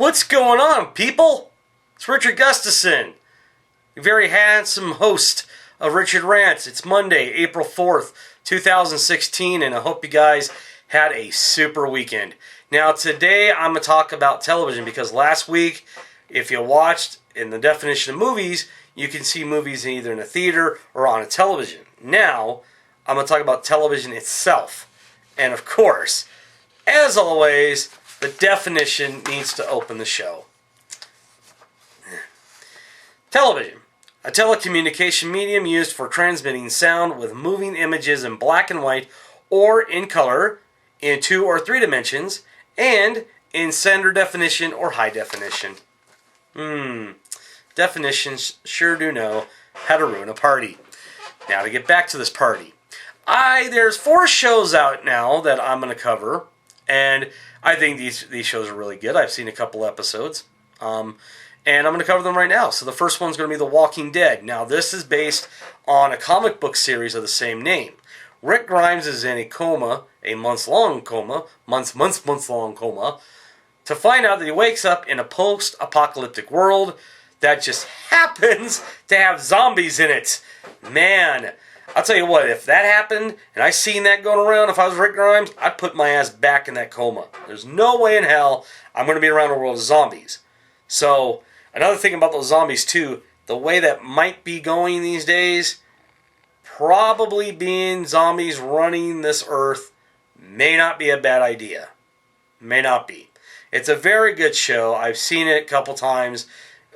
What's going on, people? It's Richard Gustafson, a very handsome host of Richard Rants. It's Monday, April 4th, 2016, and I hope you guys had a super weekend. Now, today I'm going to talk about television because last week, if you watched in the definition of movies, you can see movies either in a theater or on a television. Now, I'm going to talk about television itself. And of course, as always, the definition needs to open the show. Television. A telecommunication medium used for transmitting sound with moving images in black and white or in color, in 2 or 3 dimensions, and in standard definition or high definition. Definitions sure do know how to ruin a party. Now to get back to this party. There's 4 shows out now that I'm going to cover, and I think these shows are really good. I've seen a couple episodes, and I'm going to cover them right now. So the first one's going to be The Walking Dead. Now this is based on a comic book series of the same name. Rick Grimes is in a coma, a months-long coma, months-long coma, to find out that he wakes up in a post-apocalyptic world that just happens to have zombies in it. Man, I'll tell you what, if that happened, and I seen that going around, if I was Rick Grimes, I'd put my ass back in that coma. There's no way in hell I'm going to be around a world of zombies. So, another thing about those zombies too, the way that might be going these days, probably being zombies running this earth may not be a bad idea. May not be. It's a very good show. I've seen it a couple times.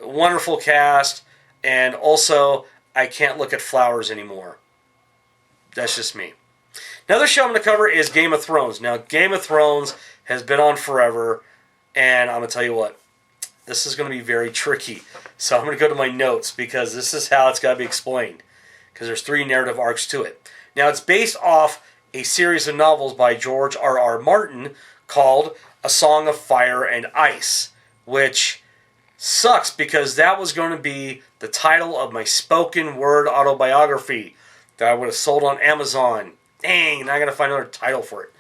Wonderful cast. And also, I can't look at flowers anymore. That's just me. Another show I'm going to cover is Game of Thrones. Now, Game of Thrones has been on forever. And I'm going to tell you what. This is going to be very tricky. So I'm going to go to my notes because this is how it's got to be explained. Because there's 3 narrative arcs to it. Now, it's based off a series of novels by George R.R. Martin called A Song of Fire and Ice, which sucks because that was going to be the title of my spoken word autobiography that I would have sold on Amazon. Dang, now I got to find another title for it.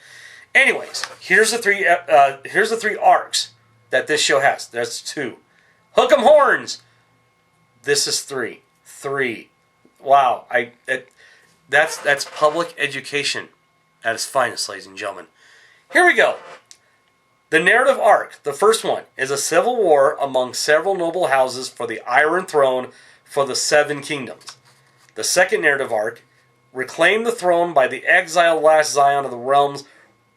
Anyways, here's the 3 arcs that this show has. That's 2. Hook 'em horns. This is 3. 3. Wow, that's public education at its finest, ladies and gentlemen. Here we go. The narrative arc, the first one, is a civil war among several noble houses for the Iron Throne for the 7 kingdoms. The second narrative arc, reclaim the throne by the exiled last scion of the realm's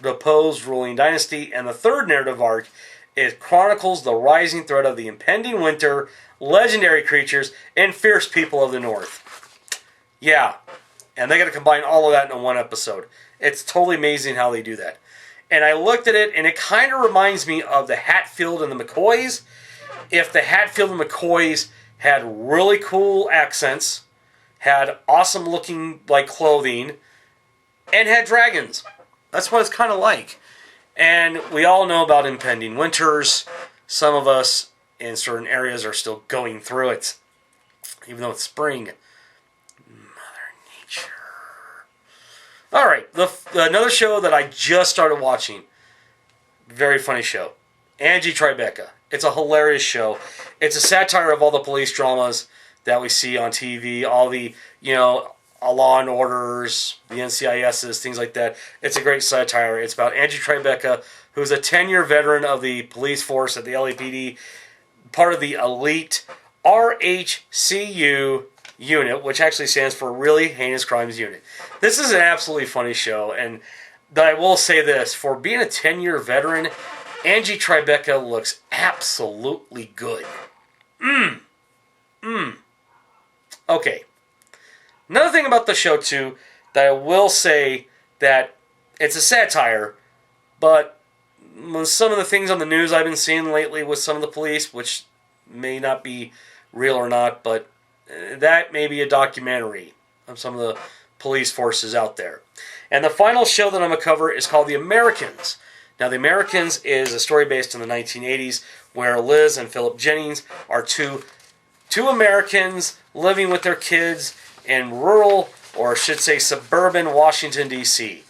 deposed ruling dynasty. And the third narrative arc, it chronicles the rising threat of the impending winter, legendary creatures, and fierce people of the north. Yeah, and they got to combine all of that into one episode. It's totally amazing how they do that. And I looked at it, and it kind of reminds me of the Hatfield and the McCoys. If the Hatfield and McCoys had really cool accents, had awesome-looking like clothing, and had dragons. That's what it's kind of like. And we all know about impending winters. Some of us in certain areas are still going through it, even though it's spring. All right, another show that I just started watching. Very funny show. Angie Tribeca. It's a hilarious show. It's a satire of all the police dramas that we see on TV. All the, Law and Orders, the NCISs, things like that. It's a great satire. It's about Angie Tribeca, who's a 10-year veteran of the police force at the LAPD, part of the elite RHCU unit, which actually stands for Really Heinous Crimes Unit. This is an absolutely funny show, and I will say this, for being a 10-year veteran, Angie Tribeca looks absolutely good. Okay. Another thing about the show, too, that I will say that it's a satire, but some of the things on the news I've been seeing lately with some of the police, which may not be real or not, but that may be a documentary of some of the police forces out there. And the final show that I'm going to cover is called The Americans. Now, The Americans is a story based in the 1980s where Liz and Philip Jennings are two Americans living with their kids in rural, or I should say suburban, Washington, D.C.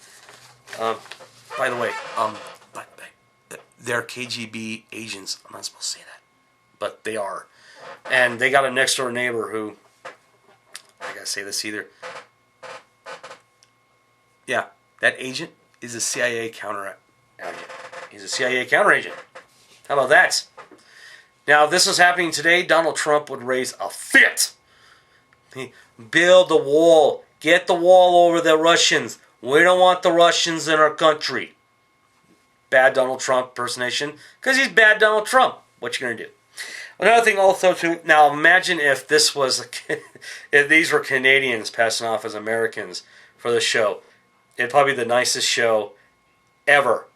By the way, they're KGB agents. I'm not supposed to say that, but they are. And they got a next door neighbor who, I gotta say this either. Yeah, that agent is a CIA counter agent. He's a CIA counter agent. How about that? Now, if this was happening today, Donald Trump would raise a fit. Build the wall. Get the wall over the Russians. We don't want the Russians in our country. Bad Donald Trump impersonation. Because he's bad Donald Trump. What you going to do? Another thing also, too. Now, imagine if this was... if these were Canadians passing off as Americans for the show. It'd probably be the nicest show ever.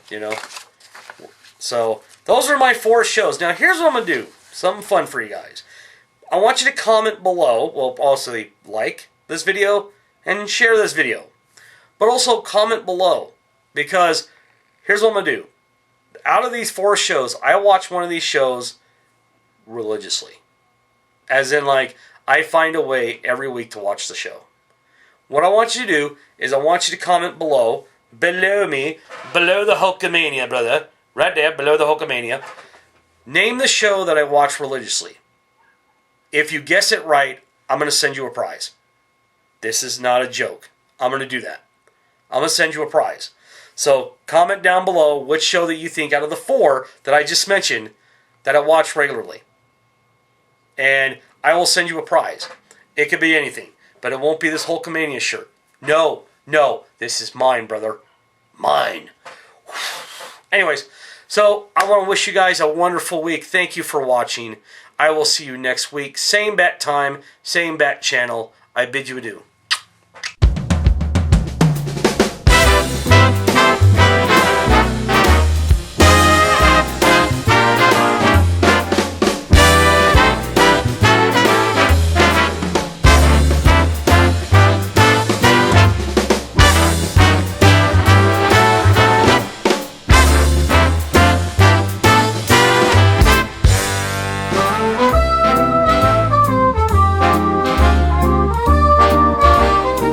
You know? So, those are my 4 shows. Now, here's what I'm going to do. Something fun for you guys. I want you to comment below. Well, also like this video and share this video. But also comment below. Because here's what I'm going to do. Out of these 4 shows, I watch one of these shows religiously. As in, like, I find a way every week to watch the show. What I want you to do is I want you to comment below me, below the Hulkamania, brother. Right there, below the Hulkamania. Name the show that I watch religiously. If you guess it right, I'm going to send you a prize. This is not a joke. I'm going to do that. I'm going to send you a prize. So comment down below which show that you think out of the 4 that I just mentioned that I watch regularly. And I will send you a prize. It could be anything. But it won't be this Hulkamania shirt. No. This is mine, brother. Mine. Anyways, so I want to wish you guys a wonderful week. Thank you for watching. I will see you next week. Same bat time, same bat channel. I bid you adieu.